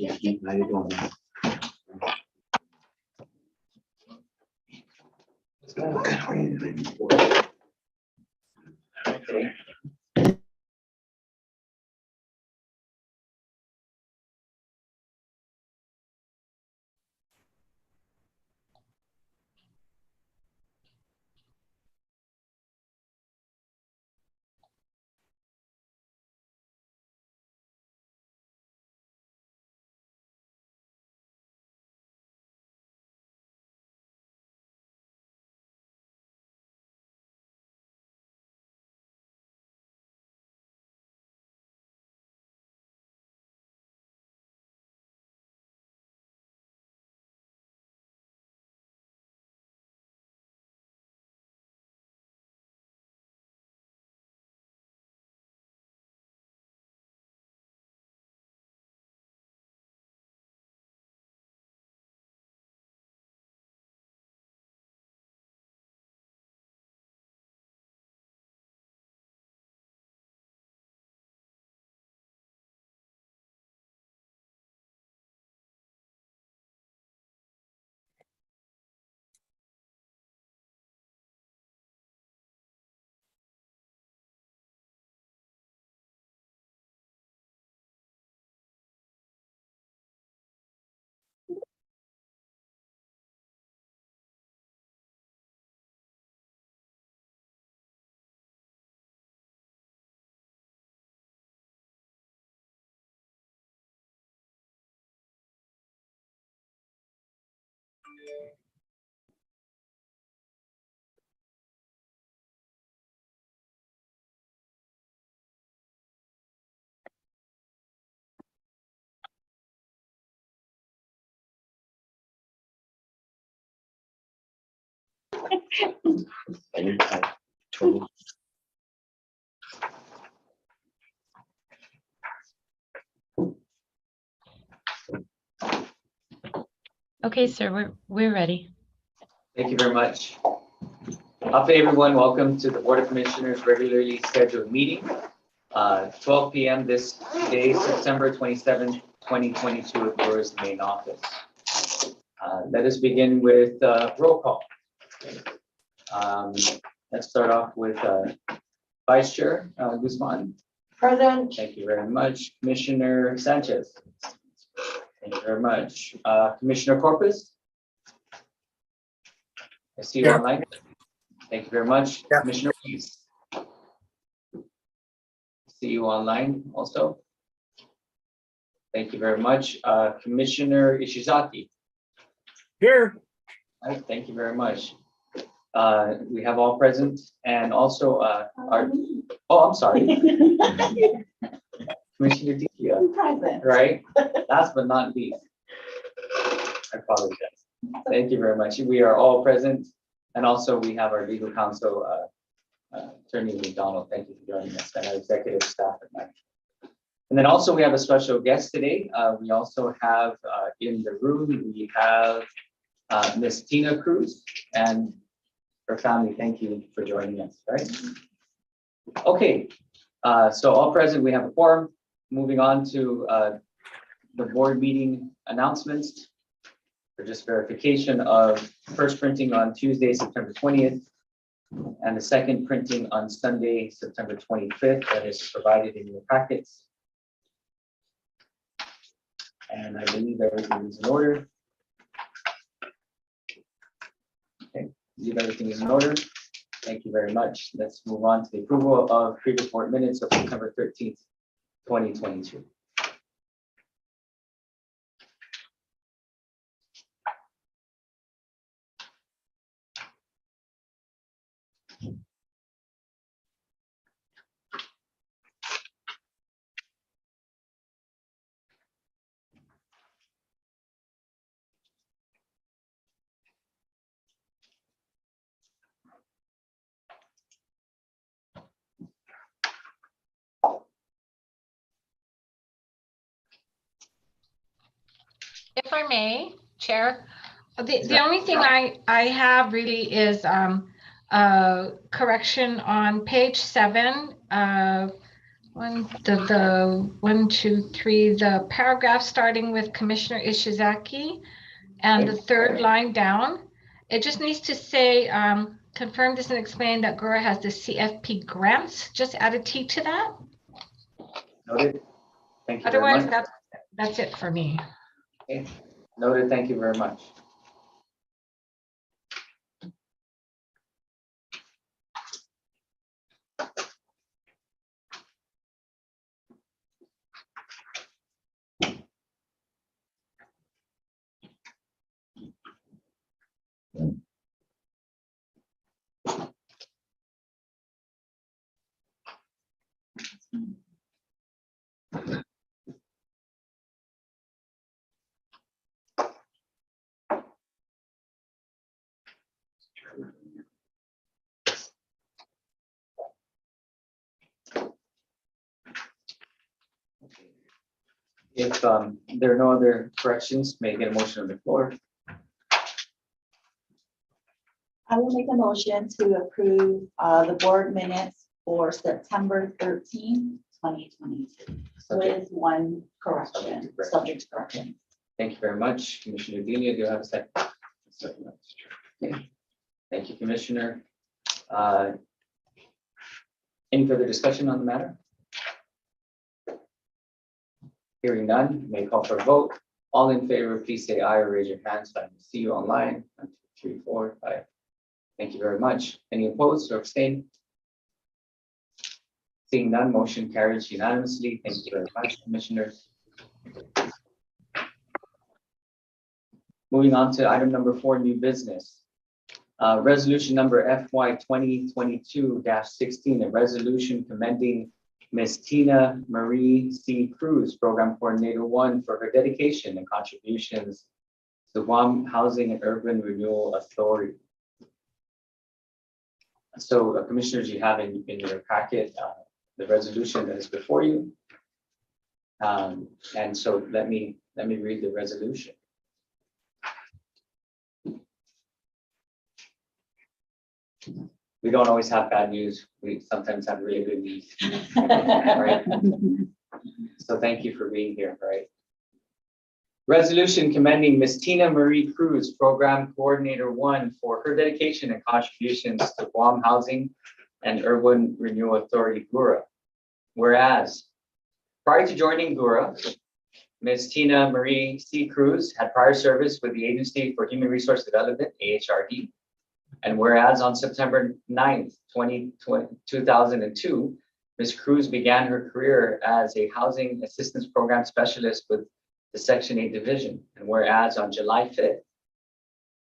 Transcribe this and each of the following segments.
Yeah, how you doing? Good, how are you doing? Okay. Total. Okay, sir, we're ready. Thank you very much. Hey everyone, welcome to the Board of Commissioners regularly scheduled meeting. 12 p.m. this day, September 27th, 2022 at GHURA's main office. Let us begin with roll call. Let's start off with Vice Chair Guzman. Present. Thank you very much. Commissioner Sanchez. Thank you very much. Commissioner Corpus. I see you online. Thank you very much. Yeah. Commissioner Reeves. See you online also. Thank you very much. Commissioner Ishizaki. Here. All right, thank you very much. We have all present and also I'm sorry. Commissioner Dikia, Present. right? Last but not least. I apologize. Thank you very much. We are all present. And also we have our legal counsel, Attorney McDonald. Thank you for joining us and our executive staff at night. And then also we have a special guest today. We also have in the room, we have Miss Tina Cruz and her family. Thank you for joining us, right? Okay, so all present, we have a quorum. Moving on to the board meeting announcements. For just verification of first printing on Tuesday, September 20th, and the second printing on Sunday, September 25th, that is provided in your packets. And I believe everything is in order. Okay, I believe everything is in order. Thank you very much. Let's move on to the approval of pre-report minutes of September 13th, 2022. If I may, Chair, the only thing I have really is correction on page 7, the 1, 2, 3, the paragraph starting with Commissioner Ishizaki and the third line down, it just needs to say, confirm this and explain that GURA has the CFP grants. Just add a T to that. Noted. Thank you very Otherwise, much. that's it for me. Okay. Noted. Thank you very much. If there are no other corrections, may I get a motion on the floor? I will make a motion to approve the board minutes for September 13, 2022, with one correction, subject to correction. Thank you very much. Commissioner Delia, do you have a second? Okay. Thank you, Commissioner. Any further discussion on the matter? Hearing none, may I call for a vote. All in favor, please say aye or raise your hand so I can see you online. 1, 2, 3, 4, 5. Thank you very much. Any opposed or abstain? Seeing none, motion carries unanimously. Thank you very much, Commissioners. Moving on to item number 4, new business. Resolution number FY 2022-16, a resolution commending Ms. Tina Marie C. Cruz, Program Coordinator 1, for her dedication and contributions to Guam Housing and Urban Renewal Authority. So, Commissioners, you have in your packet the resolution that is before you. And so let me read the resolution. We don't always have bad news. We sometimes have really good news. Right? So thank you for being here, right? Resolution commending Ms. Tina Marie Cruz, Program Coordinator 1, for her dedication and contributions to Guam Housing and Urban Renewal Authority, GHURA. Whereas, prior to joining GHURA, Ms. Tina Marie C. Cruz had prior service with the Agency for Human Resource Development, AHRD. And whereas on September 9th, 2002, Ms. Cruz began her career as a Housing Assistance Program Specialist with the Section 8 Division. And whereas on July 5th,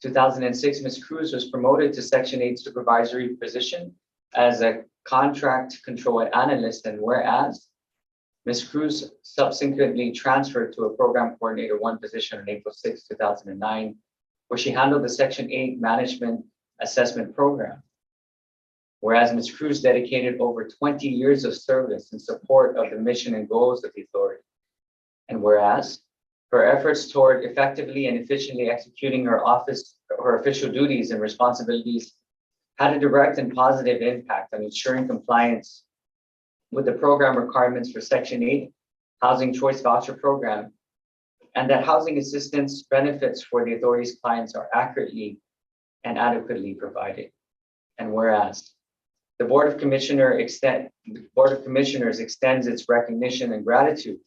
2006, Ms. Cruz was promoted to Section 8 Supervisory position as a Contract Control Analyst. And whereas Ms. Cruz subsequently transferred to a Program Coordinator 1 position on April 6, 2009, where she handled the Section 8 Management Assessment Program. Whereas Ms. Cruz dedicated over 20 years of service in support of the mission and goals of the authority. And whereas her efforts toward effectively and efficiently executing her official duties and responsibilities had a direct and positive impact on ensuring compliance with the program requirements for Section 8 Housing Choice Voucher Program, and that housing assistance benefits for the authority's clients are accurately and adequately provided. And whereas the Board of Commissioners extends its recognition and gratitude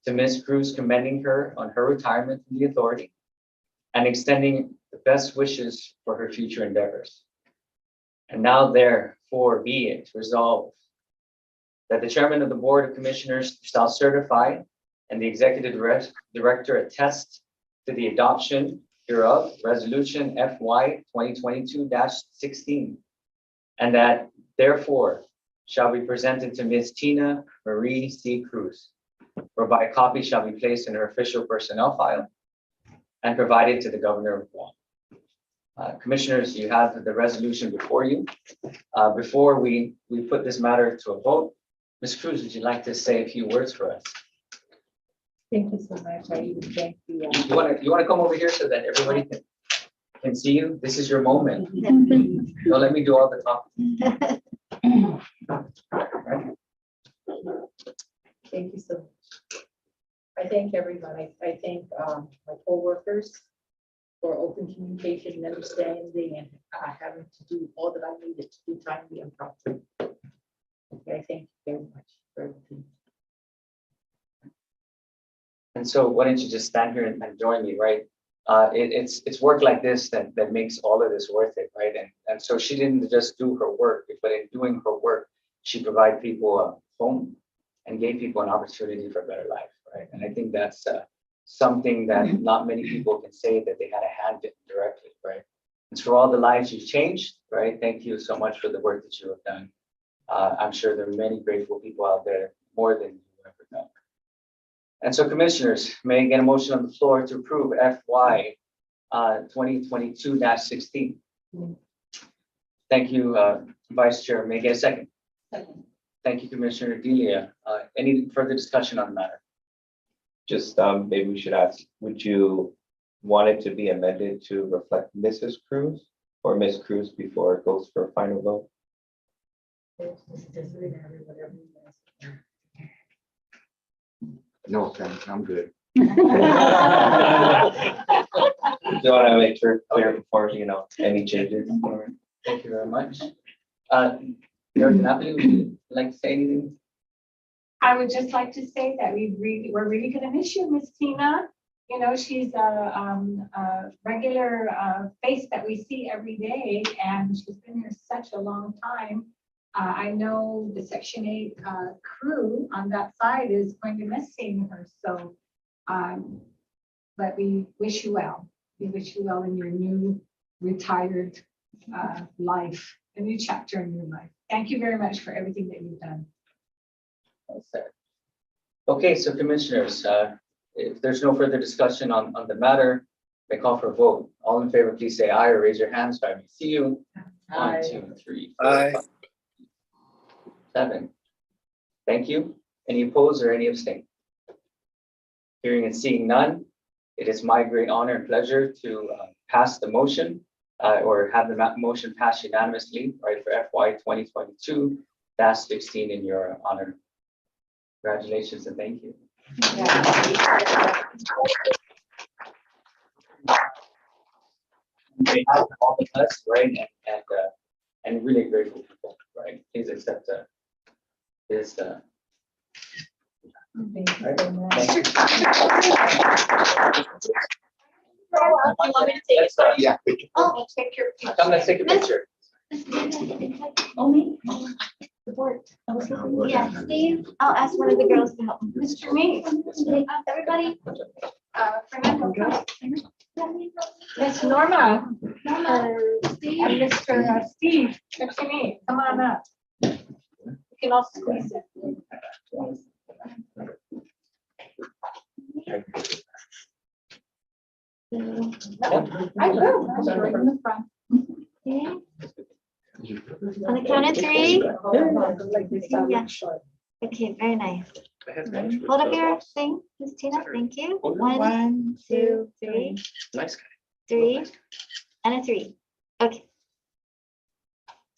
to Ms. Cruz, commending her on her retirement from the authority and extending the best wishes for her future endeavors. And now therefore be it resolved that the Chairman of the Board of Commissioners shall certify and the Executive Director attest to the adoption hereof, Resolution FY 2022-16, and that therefore shall be presented to Ms. Tina Marie C. Cruz, whereby a copy shall be placed in her official personnel file and provided to the Governor of Guam. Commissioners, you have the resolution before you. Before we put this matter to a vote, Ms. Cruz, would you like to say a few words for us? Thank you so much. I even thank the. You want to come over here so that everybody can see you? This is your moment. Don't let me do all the talking. Thank you so much. I thank everyone. I thank my coworkers for open communication and understanding and having to do all that I needed to do timely and properly. Okay, I thank you very much for everything. And so why don't you just stand here and join me, right? It's work like this that makes all of this worth it, right? And so she didn't just do her work, but in doing her work, she provided people a home and gave people an opportunity for a better life, right? And I think that's something that not many people can say that they had a hand in directly, right? And for all the lives you've changed, right? Thank you so much for the work that you have done. I'm sure there are many grateful people out there, more than you ever know. And so commissioners, may I get a motion on the floor to approve FY 2022-16? Thank you, Vice Chair. May I get a second? Second. Thank you, Commissioner Delia. Any further discussion on the matter? Just maybe we should ask, would you want it to be amended to reflect Mrs. Cruz or Miss Cruz before it goes for a final vote? No, thanks, I'm good. Do you want to make sure clear before, any changes? Thank you very much. Mayor Napoli, would you like to say anything? I would just like to say that we're really gonna miss you, Miss Tina. You know, she's a regular face that we see every day, and she's been here such a long time. I know the Section 8 crew on that side is going to miss seeing her, so, but we wish you well. We wish you well in your new retired life, a new chapter in your life. Thank you very much for everything that you've done. Okay, so commissioners, if there's no further discussion on the matter, I call for a vote. All in favor, please say aye or raise your hands so I may see you. 1, 2, 3, 4, Aye. 5, 7. Thank you. Any opposed or any abstain? Hearing and seeing none, it is my great honor and pleasure to pass the motion or have the motion pass unanimously, right, for FY 2022-16 in your honor. Congratulations and thank you. On behalf of all of us, right, and really grateful people, right? Please accept this. Thank you so much. Thank you. You want me to take it? Yeah. Oh, take your picture. Come, let's take a picture. Only? Support. Yeah, Steve, I'll ask one of the girls to help. Mr. Me, Everybody. Fernando, Miss Norma, Steve. and Mr. Steve, Mr. Me, come on up. You can also squeeze it. I will. Right in the front. Okay. On the count of 3. Yeah. Okay, very nice. Hold up your thing, Miss Tina. Thank you. 1, 2, 3. Nice guy. 3 and a 3. Okay.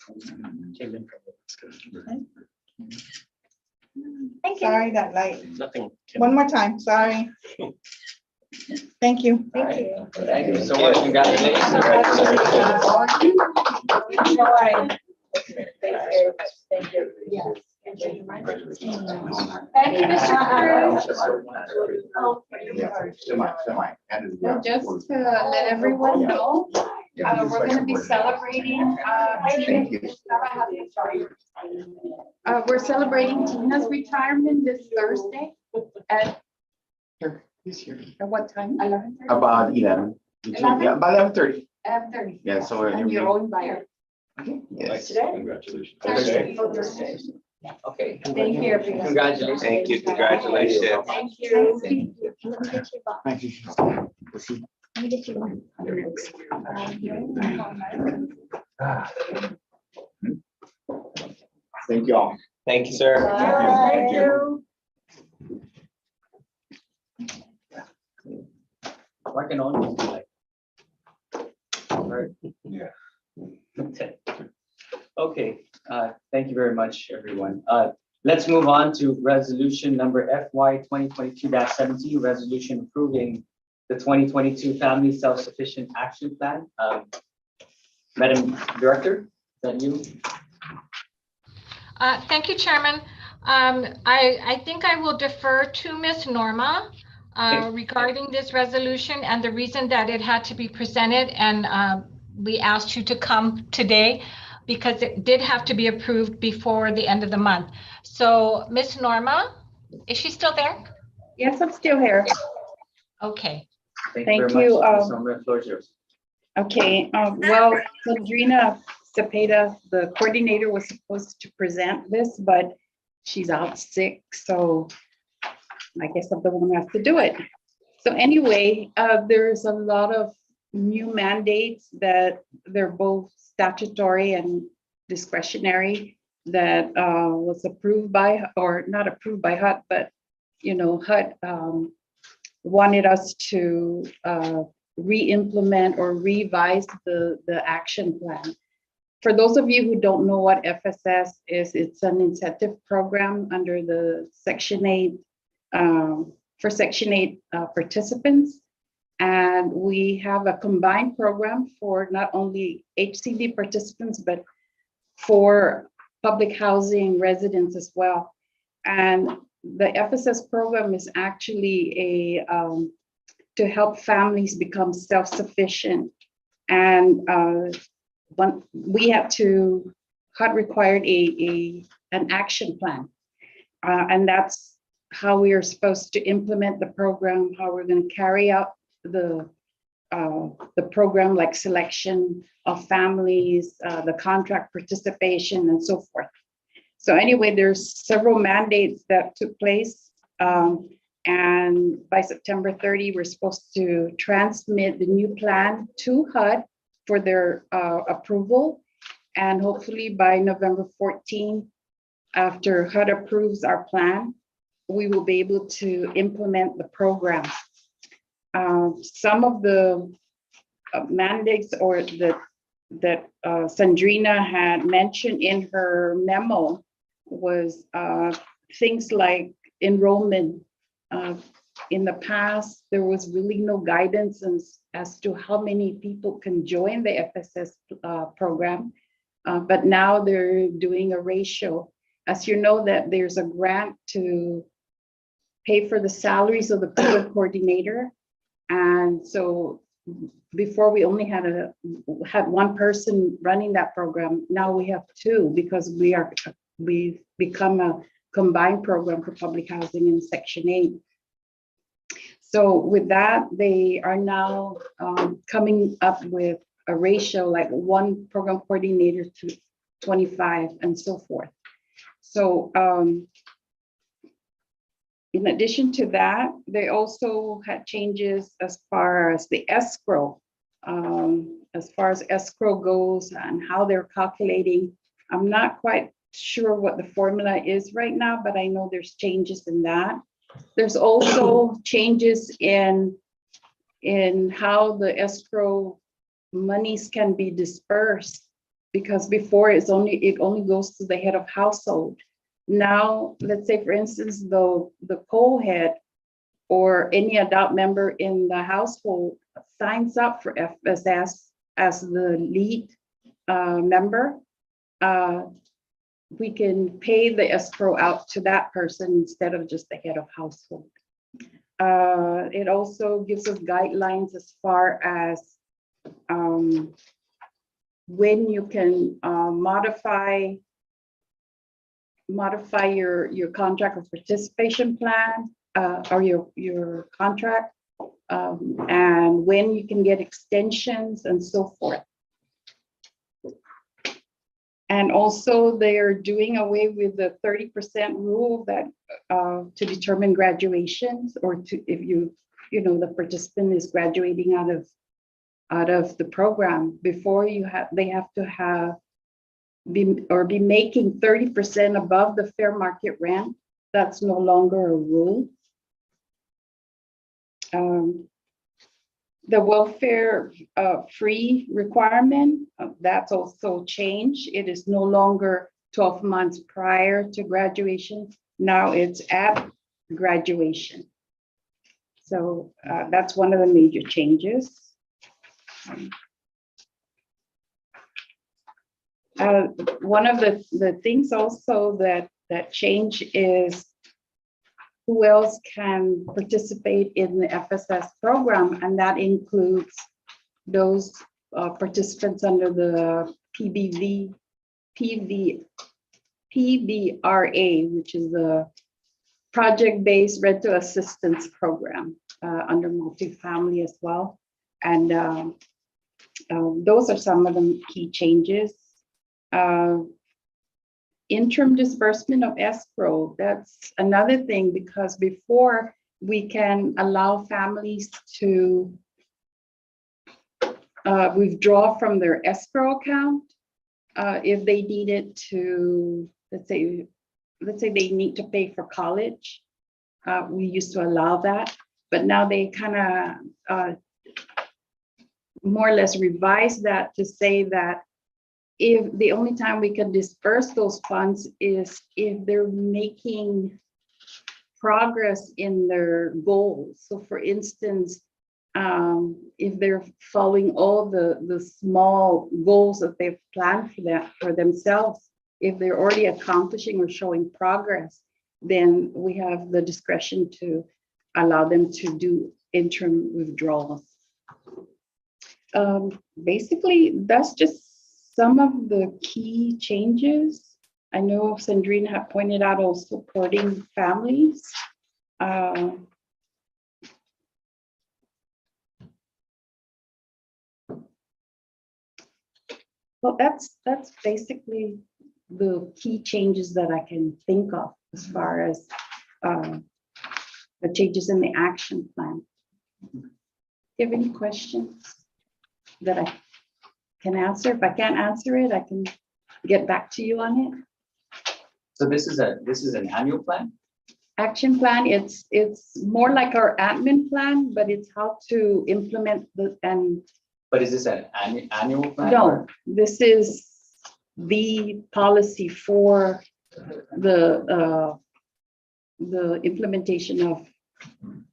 Thank you. Sorry, that light. Nothing. One more time, sorry. Thank you. Thank you. Thank you so much. Congratulations. Thank you. Yes. Congratulations. Thank you, Mr. Cruz. Semi. Just to let everyone know, we're going to be celebrating. Thank you. We're celebrating Tina's retirement this Thursday at what time? 11:30? About 11. Yeah, about 11:30. 11:30. Yeah, so And you're all invited. yes. Congratulations. Thursday. Okay. Thank you, everyone. Congratulations. Thank you, congratulations. Thank you. Let me get you one. Thank you. Let me get you one. Thank you all. Thank you, sir. Thank you. Working on it. Like. Right. Yeah. Okay, thank you very much, everyone. Let's move on to resolution number FY 2022-17, resolution approving the 2022 Family Self-Sufficient Action Plan. Madam Director, is that you? Thank you, Chairman. I think I will defer to Ms. Norma regarding this resolution and the reason that it had to be presented, and we asked you to come today because it did have to be approved before the end of the month. So Ms. Norma, is she still there? Yes, I'm still here. Okay. Thank Thank you very you, much. Ms. Norma, the floor is yours. Okay, well, Sandrina Cepeda, the coordinator, was supposed to present this, but she's out sick, so I guess I'm the one who has to do it. So anyway, there's a lot of new mandates that they're both statutory and discretionary that was approved by, or not approved by HUD, but HUD wanted us to re-implement or revise the action plan. For those of you who don't know what FSS is, it's an incentive program under the Section 8, for Section 8 participants. And we have a combined program for not only HCD participants, but for public housing residents as well. And the FSS program is actually to help families become self-sufficient. And we had to, HUD required an action plan. And that's how we are supposed to implement the program, how we're going to carry out the program, like selection of families, the contract participation, and so forth. So anyway, there's several mandates that took place. And by September 30, we're supposed to transmit the new plan to HUD for their approval. And hopefully by November 14, after HUD approves our plan, we will be able to implement the program. Some of the mandates or that Sandrina had mentioned in her memo was things like enrollment. In the past, there was really no guidance as to how many people can join the FSS program, but now they're doing a ratio. As you know, that there's a grant to pay for the salaries of the program coordinator. And so before we only had one person running that program. Now we have two because we've become a combined program for public housing in Section 8. So with that, they are now coming up with a ratio like one program coordinator to 25 and so forth. So in addition to that, they also had changes as far as the escrow. As far as escrow goes and how they're calculating, I'm not quite sure what the formula is right now, but I know there's changes in that. There's also changes in how the escrow monies can be dispersed, because before it only goes to the head of household. Now, let's say, for instance, the co-head or any adult member in the household signs up for FSS as the lead member, we can pay the escrow out to that person instead of just the head of household. It also gives us guidelines as far as when you can modify your contract of participation plan or your contract, and when you can get extensions and so forth. And also they're doing away with the 30% rule that to determine graduations, or if the participant is graduating out of the program. Before they have to be making 30% above the fair market rent. That's no longer a rule. The welfare free requirement, that's also changed. It is no longer 12 months prior to graduation. Now it's at graduation. So that's one of the major changes. One of the things also that change is who else can participate in the FSS program, and that includes those participants under the PBRA, which is the project-based rental assistance program under multifamily as well. And those are some of the key changes. Interim disbursement of escrow, that's another thing, because before we can allow families to withdraw from their escrow account if they needed to, let's say they need to pay for college. We used to allow that, but now they kind of more or less revise that to say that if the only time we can disperse those funds is if they're making progress in their goals. So for instance, if they're following all the small goals that they've planned for themselves, if they're already accomplishing or showing progress, then we have the discretion to allow them to do interim withdrawals. Basically, that's just some of the key changes. I know Sandrine had pointed out also supporting families. Well, that's basically the key changes that I can think of as far as the changes in the action plan. Do you have any questions that I can answer? If I can't answer it, I can get back to you on it. So this is an annual plan? Action plan, it's more like our admin plan, but it's how to implement the. But is this an annual plan? No, this is the policy for the implementation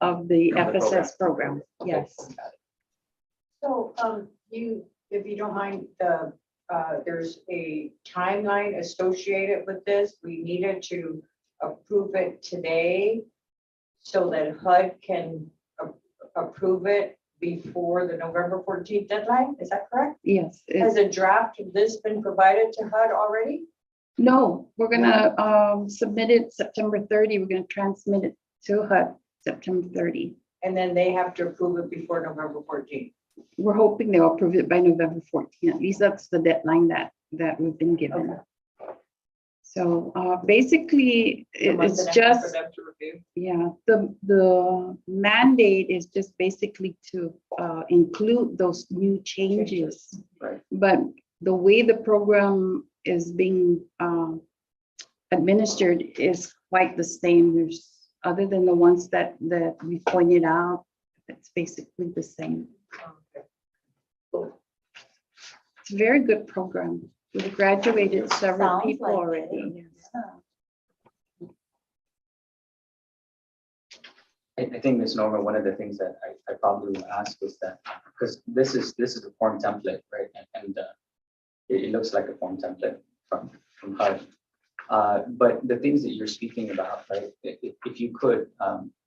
of the FSS program. Yes. So, if you don't mind, there's a timeline associated with this. We needed to approve it today so that HUD can approve it before the November 14th deadline. Is that correct? Yes. Has a draft of this been provided to HUD already? No, we're gonna submit it September 30. We're gonna transmit it to HUD September 30. And then they have to approve it before November 14th. We're hoping they'll approve it by November 14th. At least that's the deadline that we've been given. Okay. So basically, A month it's and a half just, for them to review. yeah, the mandate is just basically to include those new changes. Right. But the way the program is being administered is quite the same. There's, other than the ones that we pointed out, it's basically the same. Okay. Cool. It's a very good program. We've graduated several Sounds people like already. I think, Ms. Norma, one of the things that I probably will ask is that, because this is a form template, right? And it looks like a form template from HUD. But the things that you're speaking about, right? If you could,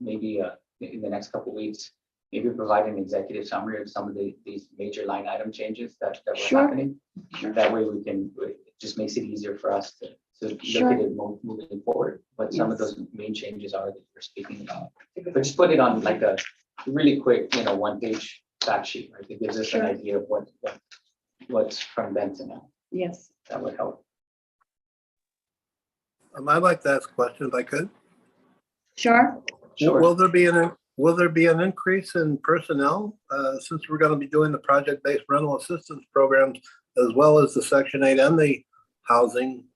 maybe in the next couple of weeks, maybe provide an executive summary of some of these major line item changes that were Sure. happening. Sure. That way it just makes it easier for us to Sure. look at it moving forward, what some of Yes. those main changes are that you're speaking about. But just put it on like a really quick, one-page fact sheet, right? It gives us an Sure. idea of what's from then to now. Yes. That would help. I'd like to ask a question if I could. Sure. Sure. Will there be an increase in personnel since we're going to be doing the project-based rental assistance programs as well as the Section 8 and the housing?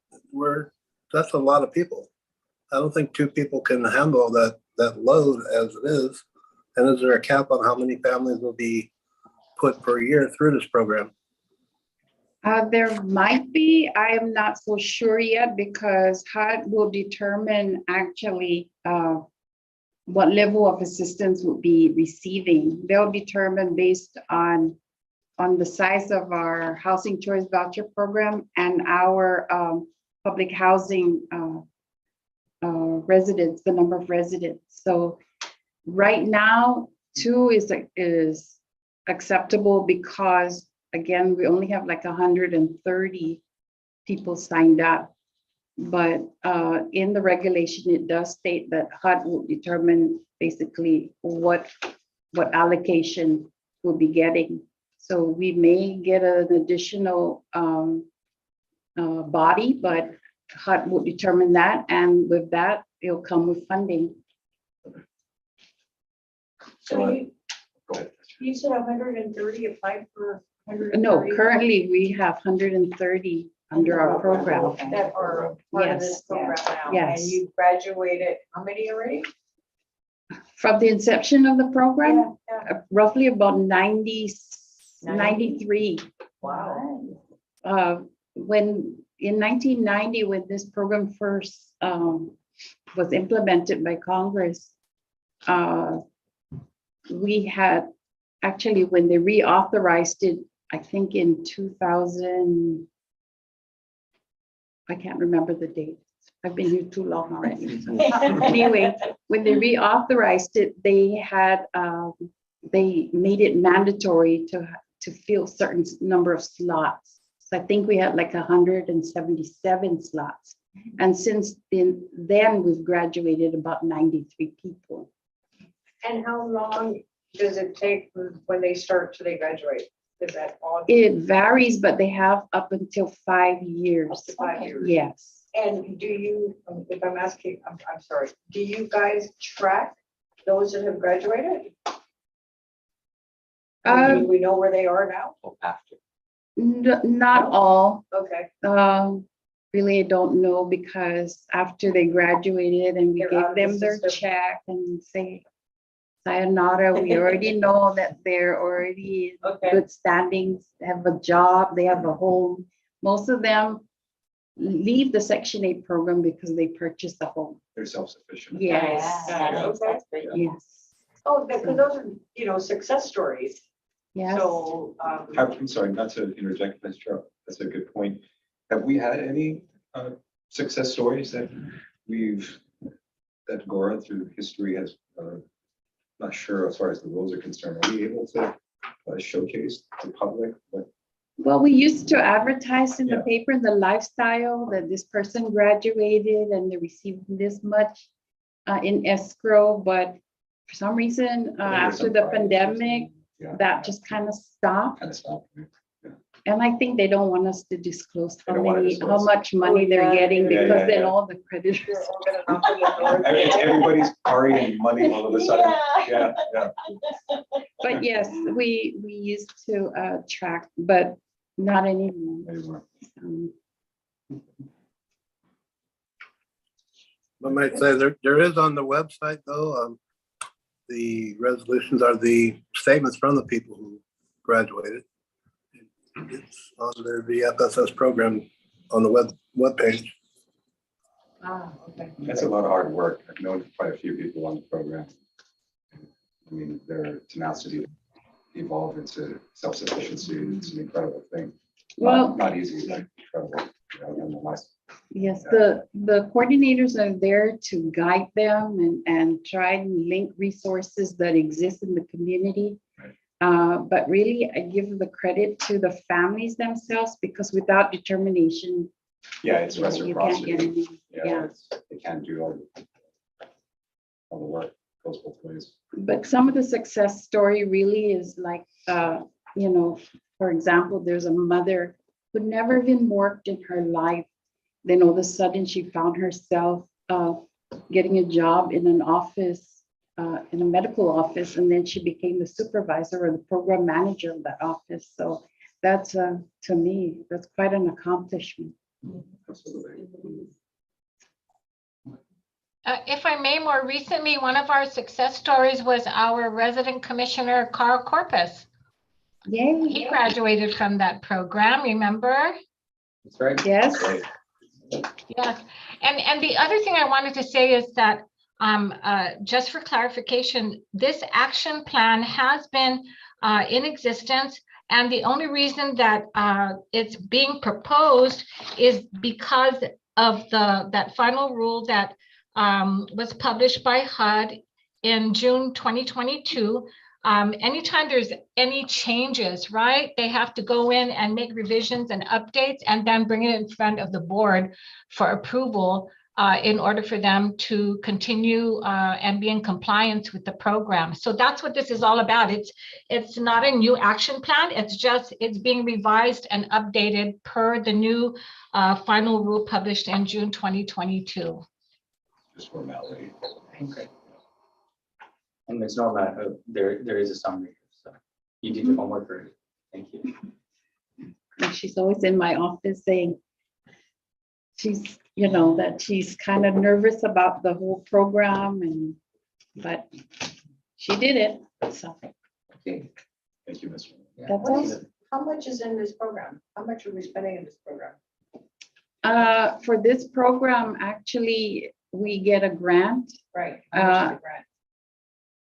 That's a lot of people. I don't think two people can handle that load as it is. And is there a cap on how many families will be put per year through this program? There might be, I am not so sure yet because HUD will determine actually what level of assistance will be receiving. They'll determine based on the size of our housing choice voucher program and our public housing residents, the number of residents. So right now, 2 is acceptable because again, we only have like 130 people signed up. But in the regulation, it does state that HUD will determine basically what allocation we'll be getting. So we may get an additional body, but HUD will determine that. And with that, it'll come with funding. So you, Go ahead. you said 130 applied for 130? No, currently we have 130 under our program. That are part of this Yes. program now. Yes. And you graduated, how many already? From the inception of the program, Yeah. roughly about 93. Wow. When in 1990, when this program first was implemented by Congress, we had actually, when they reauthorized it, I think in 2000, I can't remember the date. I've been here too long already. Anyway, when they reauthorized it, they had they made it mandatory to fill certain number of slots. So I think we had like 177 slots. And since then we've graduated about 93 people. And how long does it take when they start till they graduate? Is that all? It varies, but they have up until 5 years. Up to 5 years. Yes. And do you, if I'm asking, I'm sorry, do you guys track those that have graduated? Do we know where they are now? Oh, after. Not all. Okay. Really, I don't know because after they graduated and we They're gave out of the them their system. check and say sayonara, we already know that they're already in Okay. good standings, have a job, they have a home. Most of them leave the Section 8 program because they purchased a home. They're self-sufficient. Yes, Okay. yes, Oh, because those are, success stories. yes. So, I'm sorry, not to interject, Ms. Chair, that's a good point. Have we had any success stories that GHURA through history has, not sure as far as the rules are concerned, are we able to showcase to the public what? Well, we used to advertise in the Yeah. paper, the lifestyle, that this person graduated and they received this much in escrow, but for some reason, after the pandemic, Yeah, that just kind of stopped. kind of stopped. And I think they don't want us to disclose They don't wanna how disclose. much money they're yeah. getting, Yeah, because yeah, then yeah. all the creditors. they're all gonna knock on the door. I mean, it's everybody's already money all of a sudden. Yeah, yeah. But yes, we used to track, but not anymore. Anymore. I might say there is on the website though, the resolutions are the statements from the people who graduated. It's on the FSS program on the webpage. Okay. That's a lot of hard work. I've known quite a few people on the program. I mean, their tenacity evolved into self-sufficiency. It's an incredible thing. Well, Not easy, but incredible. Nonetheless. yes, the coordinators are there to guide them and try and link resources that exist in the community. Right. But really, I give the credit to the families themselves, because without determination, Yeah, it's you can't get reciprocity. anything. Yeah. They can't do all the work. Goes both ways. But some of the success story really is like, for example, there's a mother who never even worked in her life. Then all of a sudden she found herself getting a job in an office, in a medical office, and then she became the supervisor or the program manager of that office. So that's, to me, that's quite an accomplishment. Absolutely. If I may, more recently, one of our success stories was our resident commissioner, Carl Corpus. Yay, He graduated from that program, remember? That's right. yes. Yes, and the other thing I wanted to say is that, just for clarification, this action plan has been in existence. And the only reason that it's being proposed is because of that final rule that was published by HUD in June 2022. Anytime there's any changes, right, they have to go in and make revisions and updates and then bring it in front of the board for approval in order for them to continue and be in compliance with the program. So that's what this is all about. It's not a new action plan. It's being revised and updated per the new final rule published in June 2022. Just formality. Okay. And Ms. Norma, there is a summary, so you did your homework already. Thank you. And she's always in my office saying, she's, you know, that she's kind of nervous about the whole program but she did it, so Okay. Thank you, Mr. Yeah. that's all. How much is in this program? How much are we spending in this program? For this program, actually, we get a grant. Right. How much is the grant?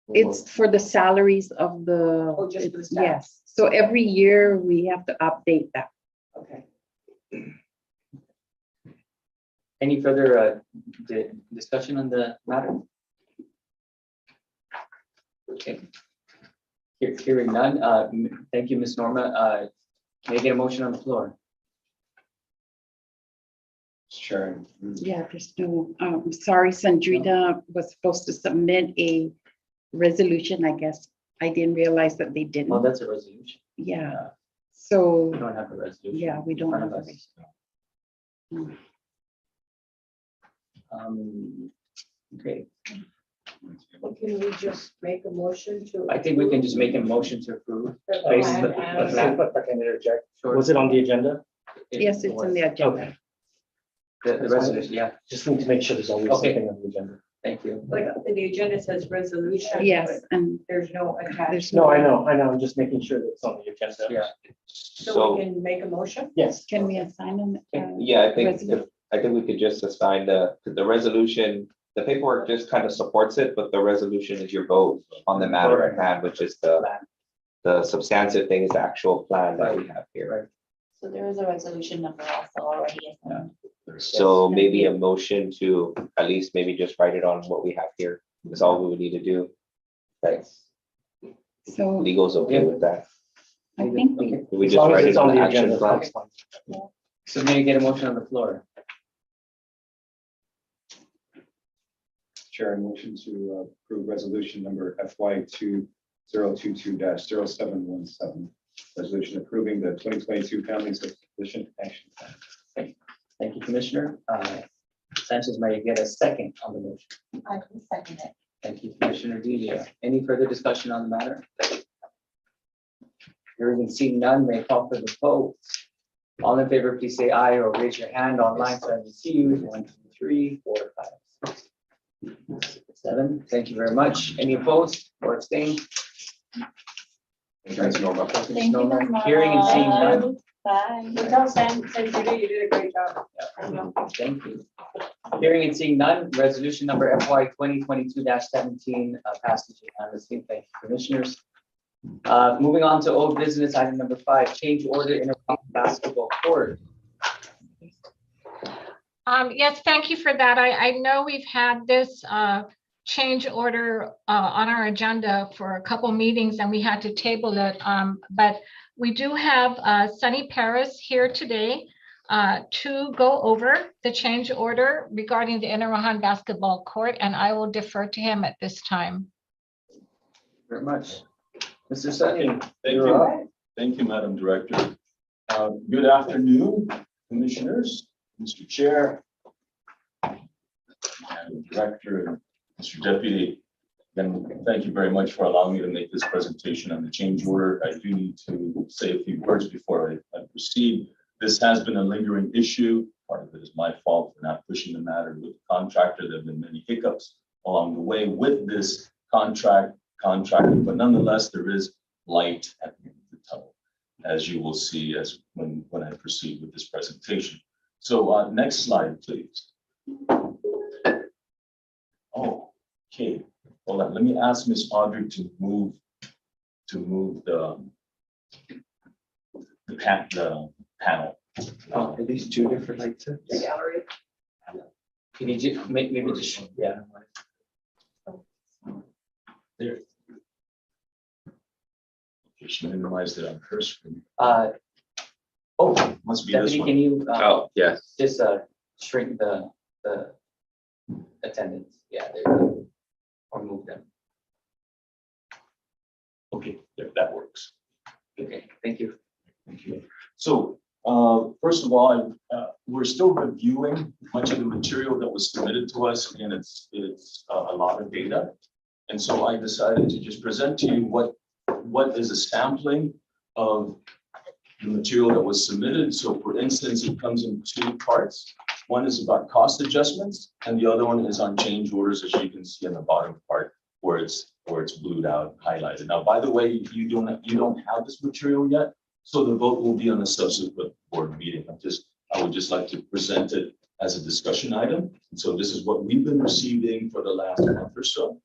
It's for the salaries of the. Oh, just for the staff. Yes, so every year we have to update that. Okay. Any further discussion on the matter? Okay. Hearing none, thank you, Ms. Norma. May I get a motion on the floor? Sure. Yeah, there's no, sorry, Sandrina was supposed to submit a resolution, I guess. I didn't realize that they Well, didn't. that's a resolution. Yeah, so, We don't have a resolution. yeah, we in don't front have of a us. resolution. Okay, Can we just make a motion to? I think we can just make a motion to approve. The Based plan on the as- plan. If I can interject, Sure. was it on the agenda? Yes, it's in the agenda. The resolution, yeah, Just need to make sure there's always Okay. something on the agenda. thank you. Like, the agenda says resolution. Yes, but and There's no attachment. there's No, I know, I'm just making sure that it's on the agenda. Yeah. So So, we can make a motion? Yes. Can we assign them? yeah, I think, resolution? I think we could just assign the resolution, the paperwork just kind of supports it, but the resolution is your vote on the matter at hand, which is the substantive thing is the actual plan that we have here. Right. So there is a resolution number also already. So maybe a motion to at least maybe just write it on what we have here, is all we would need to do. Thanks. So Legal's okay with that. I think we, Okay. We As just long as write it's it on on the the action agenda, plan. that's fine. So may I get a motion on the floor? Chair, motion to approve resolution number FY 2022-0717. Resolution approving the 2022 Family Sufficient Action Plan. Thank you, Commissioner. Sanchez, may I get a second on the motion? I can second it. Thank you, Commissioner Delia. Any further discussion on the matter? Hearing and seeing none, may I call for the vote. All in favor, please say aye or raise your hand online so I can see you. 1, 2, 3, 4, 5, 6, 7. Thank you very much. Any opposed or abstained? Thank you, Ms. Norma. Thank you, Thank you, Ms. Norma. Ms. Norma. Hearing and seeing none. Bye. Well, tell Sandrina you did a great job. Thank you. Hearing and seeing none, resolution number FY 2022-17 passes unanimously. Thank you, commissioners. Moving on to old business, item number 5, change order in a basketball court. Yes, thank you for that. I know we've had this change order on our agenda for a couple meetings and we had to table it. But we do have Sunny Paris here today to go over the change order regarding the Inarohan basketball court, and I will defer to him at this time. Very much. Mr. Sunny. Thank you're you. up. Thank you, Madam Director. Good afternoon, Commissioners, Mr. Chair, and Director, and Mr. Deputy. And thank you very much for allowing me to make this presentation on the change order. I do need to say a few words before I proceed. This has been a lingering issue. Part of it is my fault for not pushing the matter with the contractor. There have been many hiccups along the way with this contract, but nonetheless, there is light at the end of the tunnel, as you will see as when I proceed with this presentation. So next slide, please. Oh, okay. Hold on. Let me ask Ms. Audrey to move the panel. Are these two different lights? The gallery. Can you just maybe just, yeah. There. Okay, she minimized it on her screen. Oh, Must be this Deputy, one. can you Oh, yes. just shrink the attendance? Yeah, there you go. Or move them. Okay, there, that works. Okay, thank you. Thank you. So, first of all, we're still reviewing much of the material that was submitted to us, and it's a lot of data. And so I decided to just present to you what is a sampling of the material that was submitted. So for instance, it comes in two parts. One is about cost adjustments, and the other one is on change orders, as you can see in the bottom part where it's blued out, highlighted. Now, by the way, you don't have this material yet, so the vote will be on a subsequent board meeting. I would just like to present it as a discussion item. And so this is what we've been receiving for the last month or so.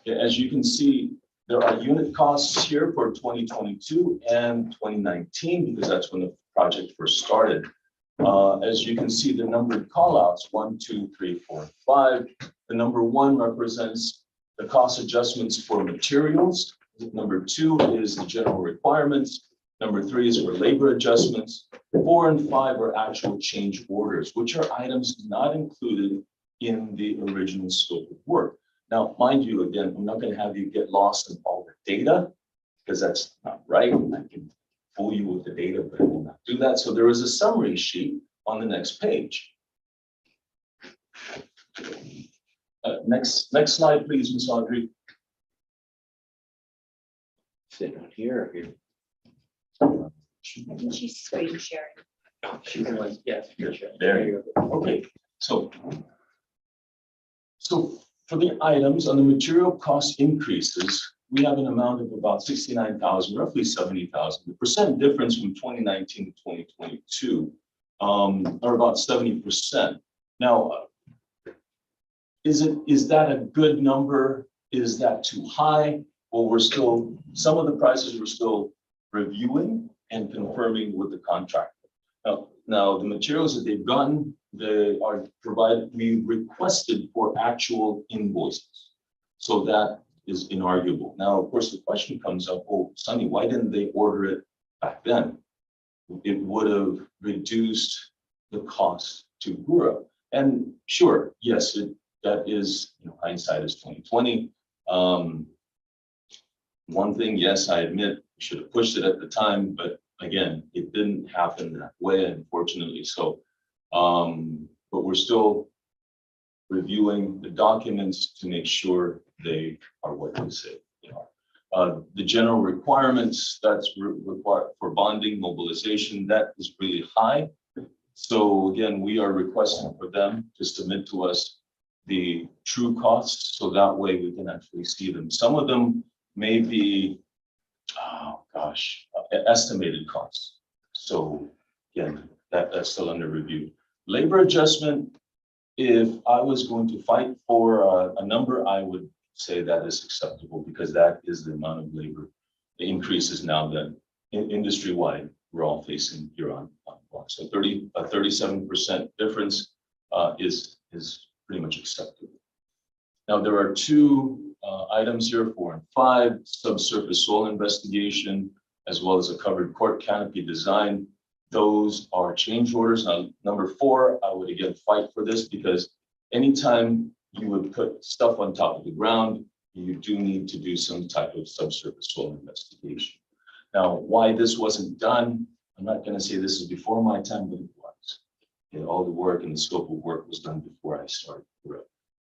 As you can see, there are unit costs here for 2022 and 2019, because that's when the project first started. As you can see, the numbered callouts, 1, 2, 3, 4, 5. The number 1 represents the cost adjustments for materials. Number 2 is the general requirements. Number 3 is for labor adjustments. 4 and 5 are actual change orders, which are items not included in the original scope of work. Now, mind you, again, I'm not going to have you get lost in all the data, because that's not right. I can fool you with the data, but I will not do that. So there is a summary sheet on the next page. Next slide, please, Ms. Audrey. Sit on here. I think she's screen sharing. She's the one, yes. There you go. Okay, so for the items on the material cost increases, we have an amount of about 69,000, roughly 70,000. The percent difference from 2019 to 2022 are about 70%. Now, is that a good number? Is that too high? Well, some of the prices we're still reviewing and confirming with the contractor. Now the materials that they've gotten, they are provided, we requested for actual invoices. So that is inarguable. Now, of course, the question comes up, oh, Sonny, why didn't they order it back then? It would have reduced the cost to GHURA. And sure, yes, that is, hindsight is 2020. One thing, yes, I admit, we should have pushed it at the time, but again, it didn't happen that way, unfortunately. So, but we're still reviewing the documents to make sure they are what they say they are. The general requirements that's required for bonding, mobilization, that is really high. So again, we are requesting for them to submit to us the true costs, so that way we can actually see them. Some of them may be, estimated costs. So again, that's still under review. Labor adjustment, if I was going to fight for a number, I would say that is acceptable, because that is the amount of labor increases now that industry-wide we're all facing here on BOC. So 37% difference is pretty much acceptable. Now there are two items here, 4 and 5, subsurface soil investigation, as well as a covered court canopy design. Those are change orders. Now, number 4, I would again fight for this, because anytime you would put stuff on top of the ground, you do need to do some type of subsurface soil investigation. Now, why this wasn't done, I'm not going to say this is before my time, but it was. All the work and the scope of work was done before I started.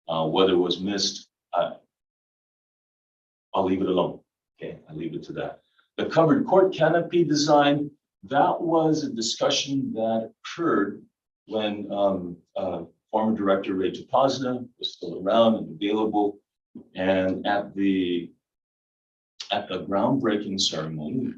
Whether it was missed, I'll leave it alone. Okay, I'll leave it to that. The covered court canopy design, that was a discussion that occurred when former director Ray Topazna was still around and available. And at the groundbreaking ceremony,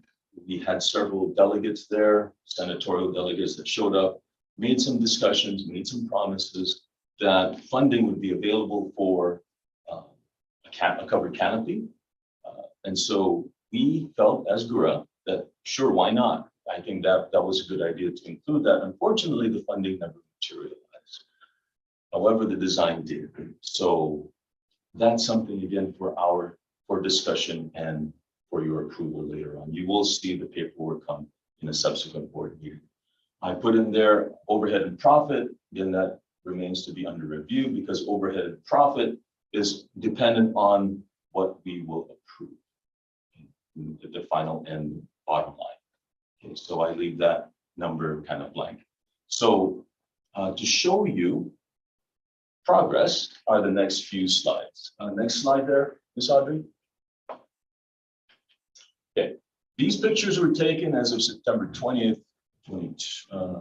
We had several delegates there, senatorial delegates that showed up, made some discussions, made some promises that funding would be available for a covered canopy. And so we felt as GURA that, sure, why not? I think that was a good idea to include that. Unfortunately, the funding never materialized. However, the design did. So that's something, again, for discussion and for your approval later on. You will see the paperwork come in a subsequent board meeting. I put in there overhead and profit. Again, that remains to be under review because overhead and profit is dependent on what we will approve, the final and bottom line. Okay, so I leave that number kind of blank. So to show you progress are the next few slides. Next slide there, Ms. Audrey. Okay, these pictures were taken as of September 20th.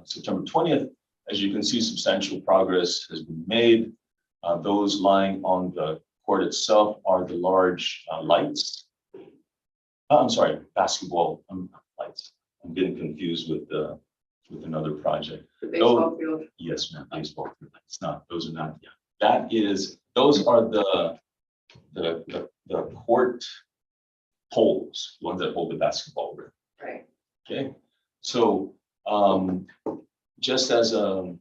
September 20th. As you can see, substantial progress has been made. Those lying on the court itself are the large lights. I'm sorry, basketball lights. I'm getting confused with another project. The baseball field. Yes, ma'am, baseball field. It's not, those are not, yeah. Those are the court poles, the ones that hold the basketball rim. Right. Okay, so just as an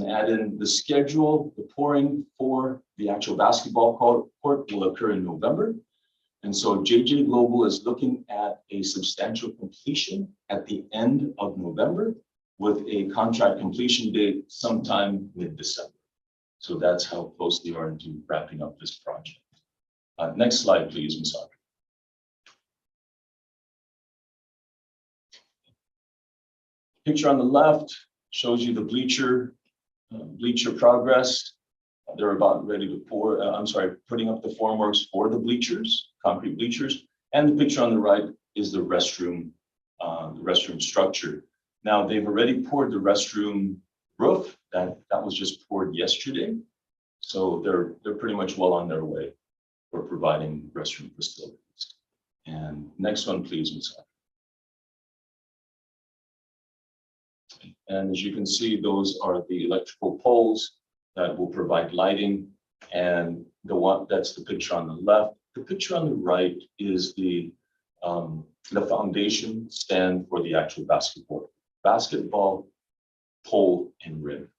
add-in, the schedule, the pouring for the actual basketball court will occur in November. And so JJ Global is looking at a substantial completion at the end of November with a contract completion date sometime mid-December. So that's how close they are into wrapping up this project. Next slide, please, Ms. Audrey. Picture on the left shows you the bleacher progress. They're about ready to pour, putting up the formworks for the bleachers, concrete bleachers. And the picture on the right is the restroom structure. Now they've already poured the restroom roof. That was just poured yesterday. So they're pretty much well on their way for providing restroom facilities. And next one, please, Ms. Audrey. And as you can see, those are the electrical poles that will provide lighting. And that's the picture on the left. The picture on the right is the foundation stand for the actual basketball pole and rim.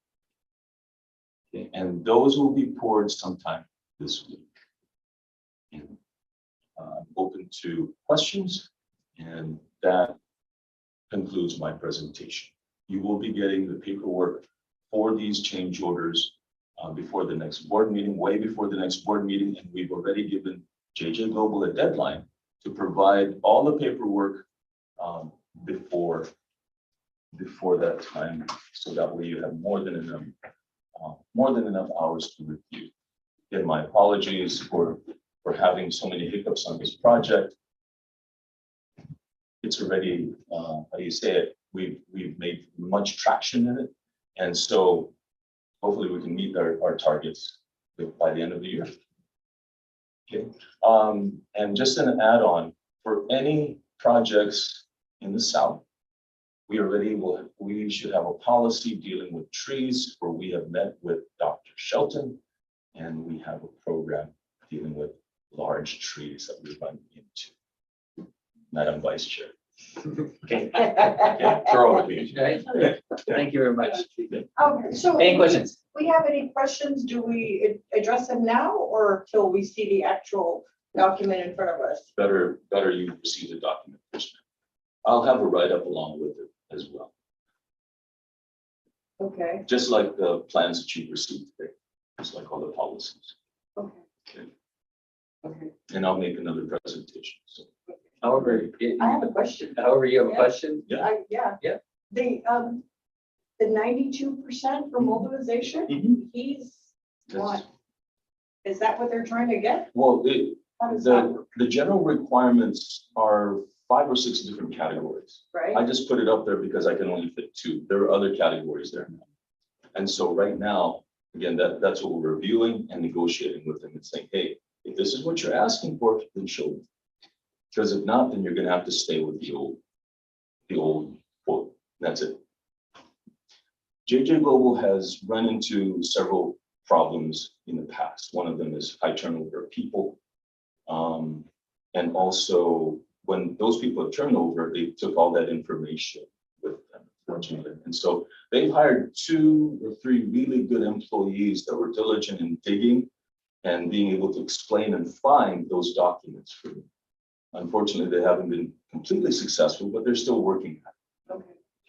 Okay, and those will be poured sometime this week. And, I'm open to questions, and that concludes my presentation. You will be getting the paperwork for these change orders before the next board meeting, way before the next board meeting, and we've already given JJ Global a deadline to provide all the paperwork before that time, so that way you have more than enough hours to review. Again, my apologies for having so many hiccups on this project. It's already, how do you say it? We've made much traction in it. And so hopefully we can meet our targets by the end of the year. Okay. And just an add-on, for any projects in the South, we should have a policy dealing with trees, where we have met with Dr. Shelton, and we have a program dealing with large trees that we run into. Madam Vice Chair. Okay. Yeah, throw it with me. Thank you very much. So Any questions? we have any questions, do we address them now or till we see the actual document in front of us? Better you receive the document first. I'll have a write-up along with it as well, Okay, just like the plans that you received today, just like all the policies. okay, Okay. okay. And I'll make another presentation. So, However, I have a question. however you have a Yeah. question. Yeah. Yeah. The 92% for mobilization, Mhm. he's That's- what? Is that what they're trying to get? Well, How does that work, the general requirements are 5 or 6 different categories. I right? just put it up there because I can only fit 2. There are other categories there now. And so right now, again, that's what we're reviewing and negotiating with them and saying, hey, if this is what you're asking for, then show me. Because if not, then you're gonna have to stay with the old quote. That's it. JJ Global has run into several problems in the past. One of them is high turnover of people. And also when those people have turned over, they took all that information with them, unfortunately. And so they've hired 2 or 3 really good employees that were diligent in digging and being able to explain and find those documents for me. Unfortunately, they haven't been completely successful, but they're still working at it.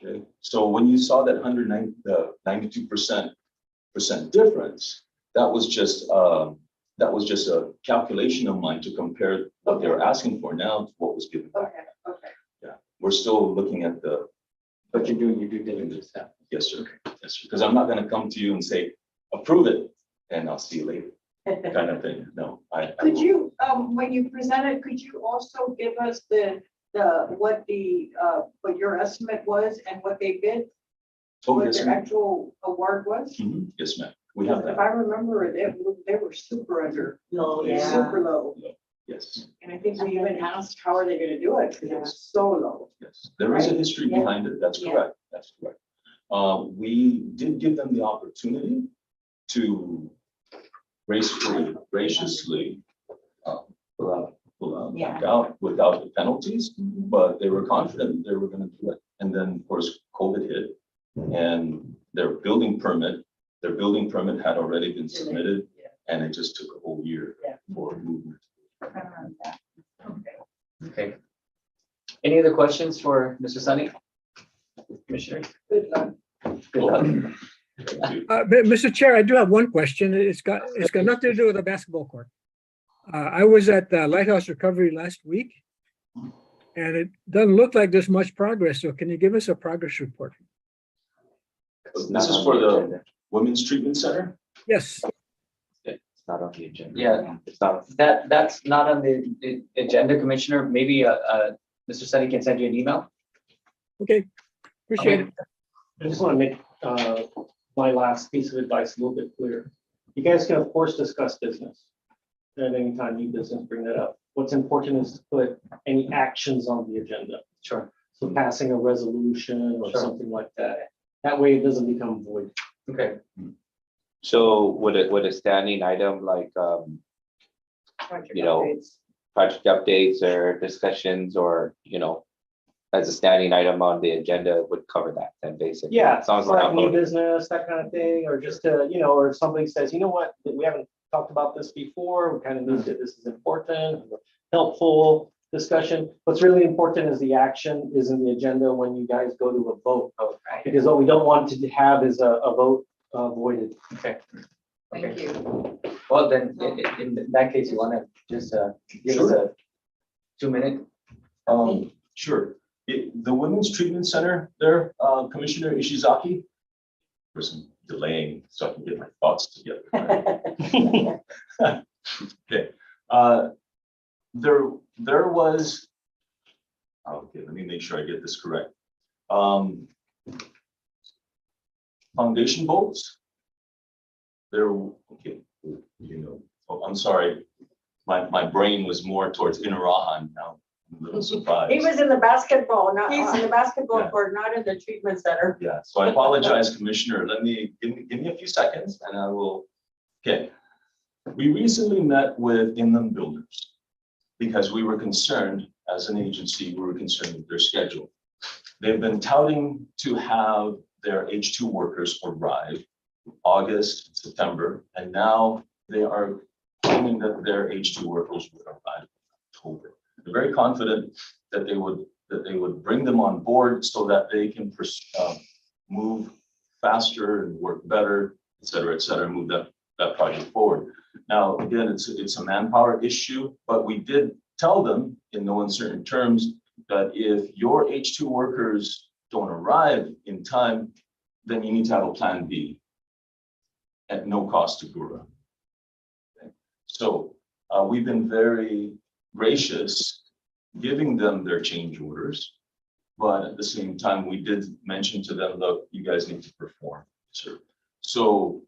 Okay. So when you saw that 92% difference, that was just a calculation of mine to compare what they were asking for now to what was given back. Okay. Yeah, we're still looking at the. But you're doing your due diligence now. Yes, sir. Yes, sir. Because I'm not going to come to you and say, approve it, and I'll see you later, kind of thing. No, I Could will. you, when you presented, could you also give us what your estimate was and what they bid? Oh, What yes, their ma'am. actual award was? Mhm. Yes, ma'am. We have If that. I remember, they were super under, Low, yeah. super low. Yes, And I think we even asked, how are they gonna do it? Because it was so low. yes. There is a history Yeah. behind it. That's Yeah. correct. That's correct. We did give them the opportunity to graciously pull Yeah. back out without the penalties, but they were confident they were going to do it. And then, of course, COVID hit, and their building permit had already been submitted, and it just took a whole year for movement. Okay. Any other questions for Mr. Sunny? Commissioner? Good luck. Good luck. Thank you. Mr. Chair, I do have one question. It's got nothing to do with the basketball court. I was at Lighthouse Recovery last week, and it doesn't look like there's much progress. So can you give us a progress report? This is for the Women's Treatment Center. Yes. It's not on the agenda. Yeah. It's not. That's not on the agenda, Commissioner. Maybe Mr. Sunny can send you an email. Okay. Appreciate it. I just want to make my last piece of advice a little bit clearer. You guys can, of course, discuss business. At any time you business, bring that up. What's important is to put any actions on the agenda. Sure. So passing a resolution or Sure. something like that. That way it doesn't become void. Okay. So would a standing item like, Project You know, updates. project updates or discussions or, as a standing item on the agenda would cover that then basically? Yeah, Sounds like like. new business, that kind of thing, or just to, or if somebody says, you know what, we haven't talked about this before, we kind of need to, this is important, helpful discussion. What's really important is the action is in the agenda when you guys go to a vote. Because what we don't want to have is a vote voided. Okay. Thank you. Well, then, in that case, you want to just give us a 2-minute? Sure. The Women's Treatment Center there, Commissioner Ishizaki. For some delaying so I can get my thoughts together. Okay. There was, okay, let me make sure I get this correct. Foundation bolts. There, okay, oh, I'm sorry. My brain was more towards Inarahan now. I'm a little surprised. He was in the basketball, not He's on the basketball Yeah. court, not in the treatment center. Yeah, so I apologize, Commissioner. Let me, give me a few seconds and I will, okay. We recently met with inland builders because we were concerned, as an agency, we were concerned with their schedule. They've been touting to have their H2 workers arrive August, September, and now they are claiming that their H2 workers would arrive in October. They're very confident that they would bring them on board so that they can move faster and work better, et cetera, move that project forward. Now, again, it's a manpower issue, but we did tell them in no uncertain terms that if your H2 workers don't arrive in time, then you need to have a plan B at no cost to GHURA. Okay. So we've been very gracious giving them their change orders, but at the same time, we did mention to them, look, you guys need to perform, sir. So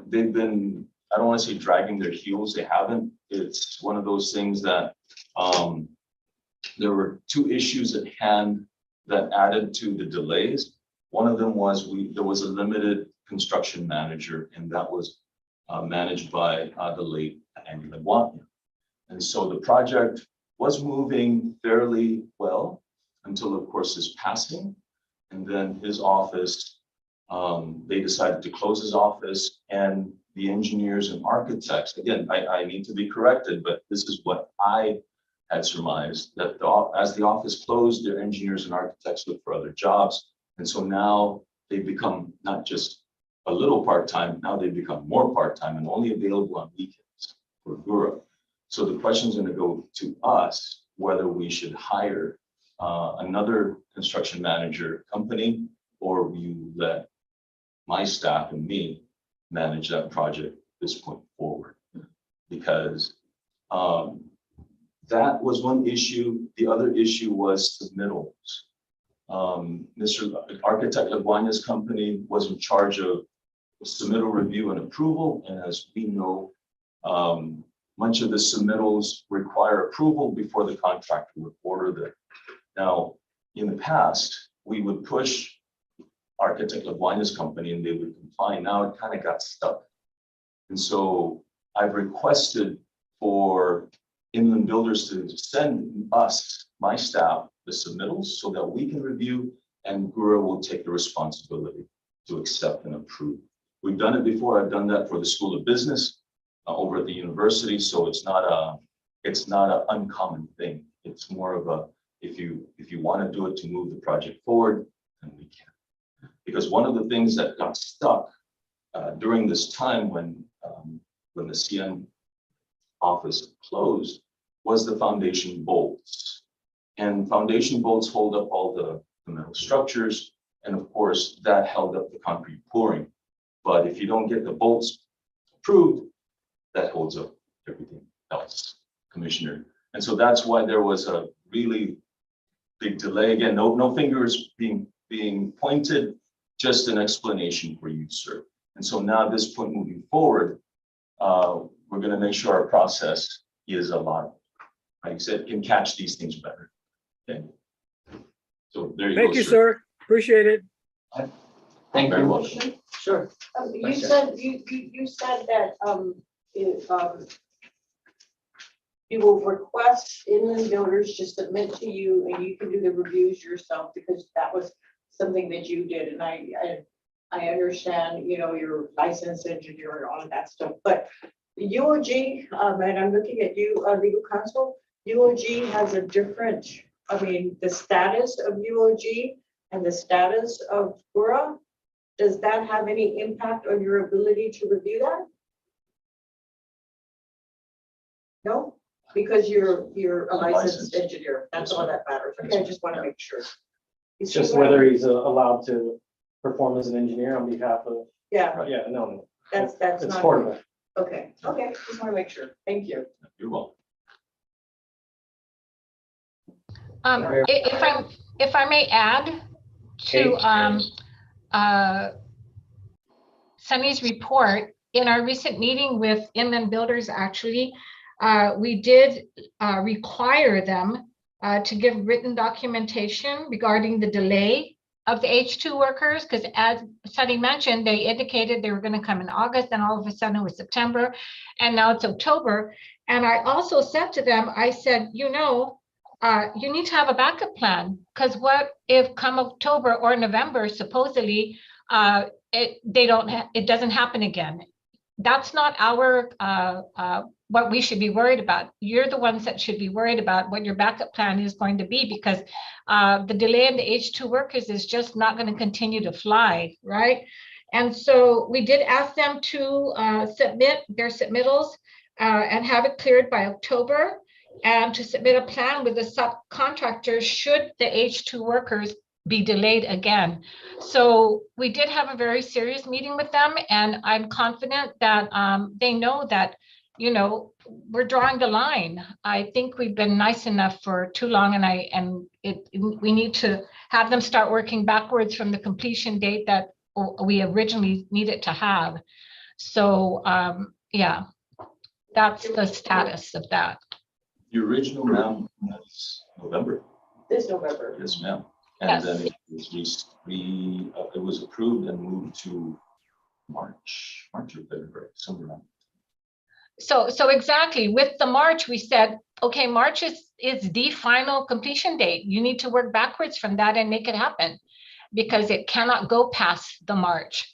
they've been, I don't want to say dragging their heels, they haven't. It's one of those things that there were two issues at hand that added to the delays. One of them was there was a limited construction manager, and that was managed by the late Andy Leguana. And so the project was moving fairly well until, of course, his passing. And then his office, they decided to close his office, and the engineers and architects, again, I need to be corrected, but this is what I had surmised, that as the office closed, their engineers and architects looked for other jobs. And so now they've become not just a little part-time, now they've become more part-time and only available on weekends for GHURA. So the question is going to go to us, whether we should hire another construction manager company, or you let my staff and me manage that project at this point forward. Because that was one issue. The other issue was submittals. Mr. Architect Leguana's company was in charge of submittal review and approval. And as we know, much of the submittals require approval before the contractor would order them. Now, in the past, we would push Architect Leguana's company and they would comply. Now it kind of got stuck. And so I've requested for inland builders to send us, my staff, the submittals so that we can review, and GHURA will take the responsibility to accept and approve. We've done it before. I've done that for the School of Business over at the university. So it's not an uncommon thing. It's more of a, if you want to do it to move the project forward, then we can. Because one of the things that got stuck during this time when the CN office closed was the foundation bolts. And foundation bolts hold up all the metal structures. And of course, that held up the concrete pouring. But if you don't get the bolts approved, that holds up everything else, Commissioner. And so that's why there was a really big delay. Again, no fingers being pointed, just an explanation for you, sir. And so now at this point moving forward, we're going to make sure our process is a lot, like I said, can catch these things better. Okay. So there you go. Thank you, sir. Appreciate it. Thank Very you. well. Sure. You said that if you will request inland builders to submit to you, and you can do the reviews yourself, because that was something that you did, and I understand, you know, your licensed engineer and all of that stuff, but the UOG, and I'm looking at you, legal counsel, UOG has a different, I mean, the status of UOG and the status of GHURA, does that have any impact on your ability to review that? No, because you're a licensed engineer. That's all that matters. Okay, I just want to make sure. It's just whether he's allowed to perform as an engineer on behalf of. Yeah, Yeah, no, that's it's not. portable. Okay, just want to make sure. Thank you. You're welcome. If I may add to Sunny's report, in our recent meeting with inland builders, actually, we did require them to give written documentation regarding the delay of the H2 workers, because as Sunny mentioned, they indicated they were going to come in August, and all of a sudden it was September, and now it's October. And I also said to them, I said, you know, you need to have a backup plan, because what if come October or November, supposedly, it doesn't happen again. That's not our what we should be worried about. You're the ones that should be worried about what your backup plan is going to be, because the delay in the H2 workers is just not going to continue to fly, right? And so we did ask them to submit their submittals and have it cleared by October, and to submit a plan with the subcontractors should the H2 workers be delayed again. So we did have a very serious meeting with them, and I'm confident that they know that, you know, we're drawing the line. I think we've been nice enough for too long, and we need to have them start working backwards from the completion date that we originally needed to have. So yeah, that's the status of that. The original ma'am was November, This November. yes, ma'am. And then it it was approved and moved to March or February, somewhere around. So exactly, with the March, we said, okay, March is the final completion date. You need to work backwards from that and make it happen, because it cannot go past the March,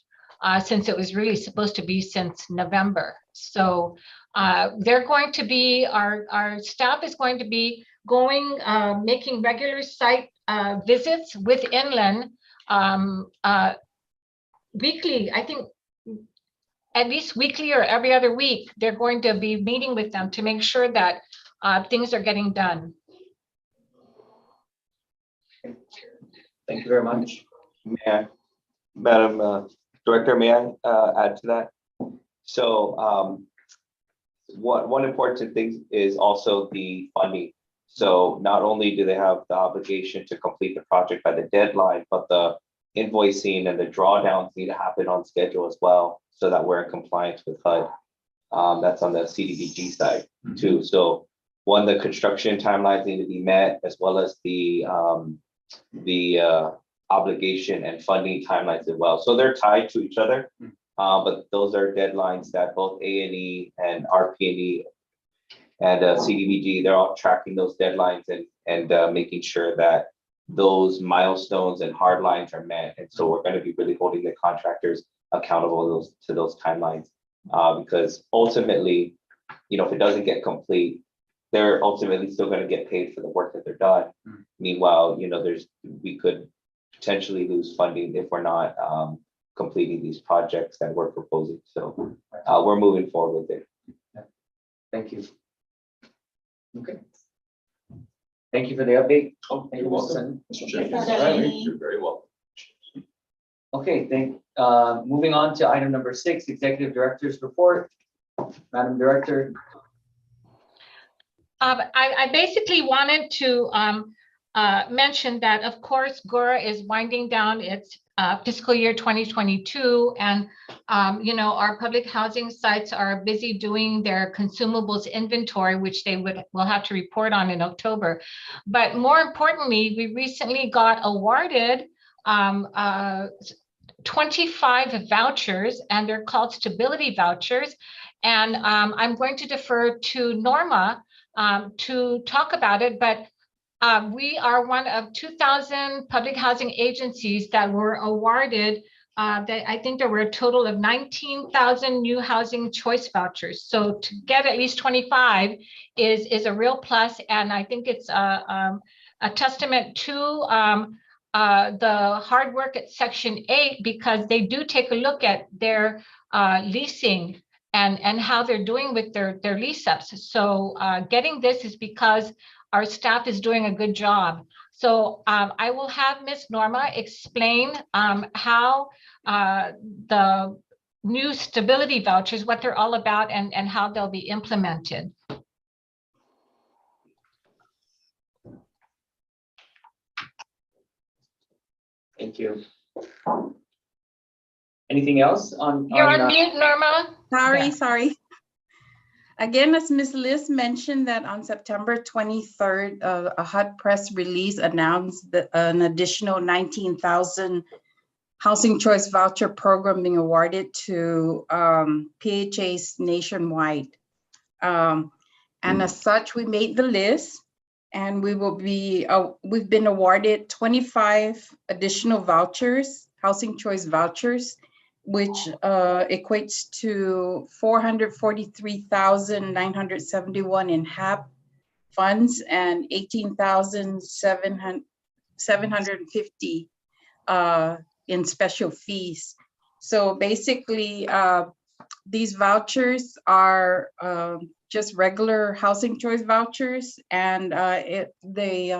since it was really supposed to be since November. So they're going to be, our staff is going to be going, making regular site visits with Inland weekly, I think, at least weekly or every other week. They're going to be meeting with them to make sure that things are getting done. Thank you very much. Madam Director, may I add to that? So one important thing is also the funding. So not only do they have the obligation to complete the project by the deadline, but the invoicing and the drawdowns need to happen on schedule as well, so that we're in compliance with HUD. That's on the CDBG side too. So one, the construction timelines need to be met, as well as the obligation and funding timelines as well. So they're tied to each other, but those are deadlines that both A&E and RP&E and CDBG, they're all tracking those deadlines and making sure that those milestones and hard lines are met. And so we're going to be really holding the contractors accountable to those timelines, because ultimately, if it doesn't get complete, they're ultimately still going to get paid for the work that they're done. Meanwhile, we could potentially lose funding if we're not completing these projects that we're proposing. So we're moving forward with it. Thank you. Okay. Thank you for the update. Oh, Thank you're you, welcome. Wilson. Mr. Chairman. Stephanie. You're very welcome. Okay, moving on to item number 6, Executive Director's Report. Madam Director. I basically wanted to mention that, of course, GHURA is winding down its fiscal year 2022, and our public housing sites are busy doing their consumables inventory, which they will have to report on in October. But more importantly, we recently got awarded 25 vouchers, and they're called stability vouchers. And I'm going to defer to Norma to talk about it, but we are one of 2,000 public housing agencies that were awarded. I think there were a total of 19,000 new housing choice vouchers. So to get at least 25 is a real plus, and I think it's a testament to the hard work at Section 8, because they do take a look at their leasing and how they're doing with their lease ups. So getting this is because our staff is doing a good job. So I will have Ms. Norma explain how the new stability vouchers, what they're all about, and how they'll be implemented. Thank you. Anything else on? You're on mute, Norma. Sorry. Again, as Ms. Liz mentioned, that on September 23rd, a HUD press release announced that an additional 19,000 housing choice voucher program being awarded to PHAs nationwide. And as such, we made the list, and we will be, we've been awarded 25 additional vouchers, housing choice vouchers, which equates to 443,971 in HAP funds and 18,750 in special fees. So basically, these vouchers are just regular housing choice vouchers, and they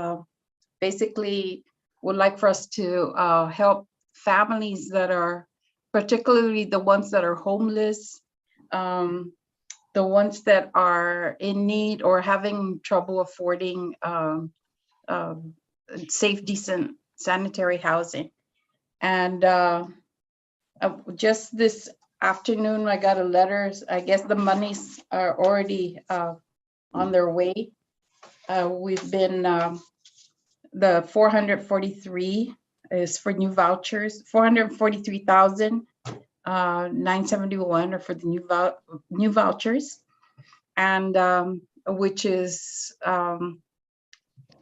basically would like for us to help families that are, particularly the ones that are homeless, the ones that are in need or having trouble affording safe, decent, sanitary housing. And just this afternoon, I got a letter. I guess the monies are already on their way. we've been, the 443 is for new vouchers, 443,971 are for the new vouchers. And which is,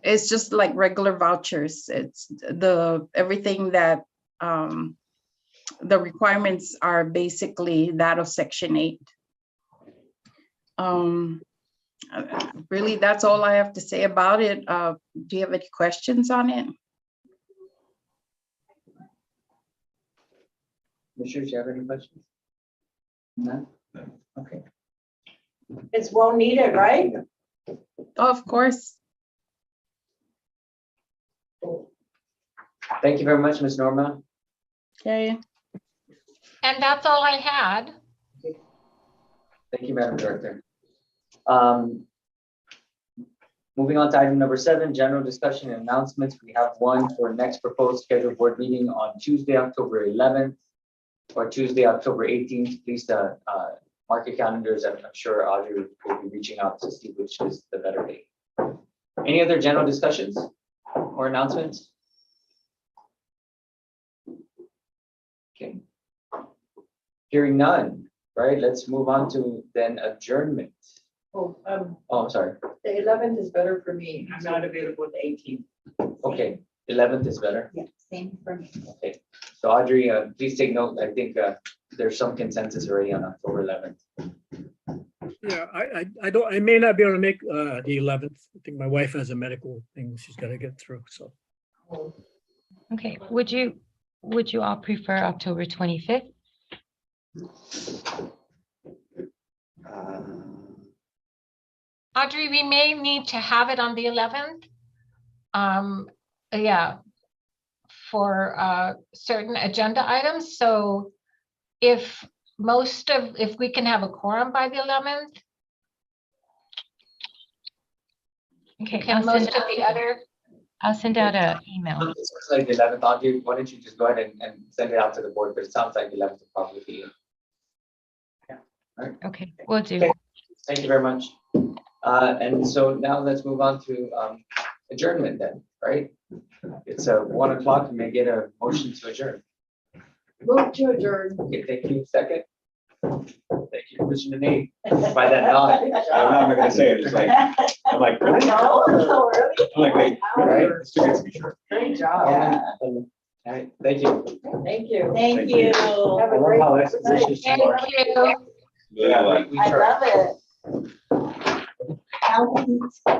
it's just like regular vouchers. It's everything that, the requirements are basically that of Section 8. Really, that's all I have to say about it. Do you have any questions on it? Commissioners, do you have any questions? None? Okay. It's well needed, right? Oh, of course. Thank you very much, Ms. Norma. Okay. And that's all I had. Thank you, Madam Director. Moving on to item number 7, general discussion and announcements. We have one for next proposed scheduled board meeting on Tuesday, October 11th or Tuesday, October 18th. Please mark your calendars. I'm sure Audrey will be reaching out to see which is the better date. Any other general discussions or announcements? Okay. Hearing none, right? Let's move on to then adjournment. Oh, Oh, I'm sorry. the 11th is better for me. I'm not available the 18th. Okay, 11th is better. Yeah, same for me. Okay, so Audrey, please take note. I think there's some consensus already on October 11th. Yeah, I may not be able to make the 11th. I think my wife has a medical thing she's got to get through, so. Okay, would you all prefer October 25th? Audrey, we may need to have it on the 11th. Yeah, for certain agenda items. So if we can have a quorum by the 11th. Okay, Can most of the other, I'll send out an email. It looks like the 11th, Audrey, why don't you just go ahead and send it out to the board, but it sounds like the 11th will probably be. Okay, will do. Okay. Thank you very much. And so now let's move on to adjournment then, right? It's 1 o'clock. You may get a motion to adjourn. Move to adjourn. Okay, thank you. Second. Thank you, Commissioner Nate. By that nod. I'm not gonna say it, it's like, I'm like, really? No, so early. I'm like, wait, Right? it's too good to be true. Great job. All right, thank you. Thank you. Thank Thank you. you. Have I a love great how night. expeditious you are. thank you. Yeah, we I try. love it.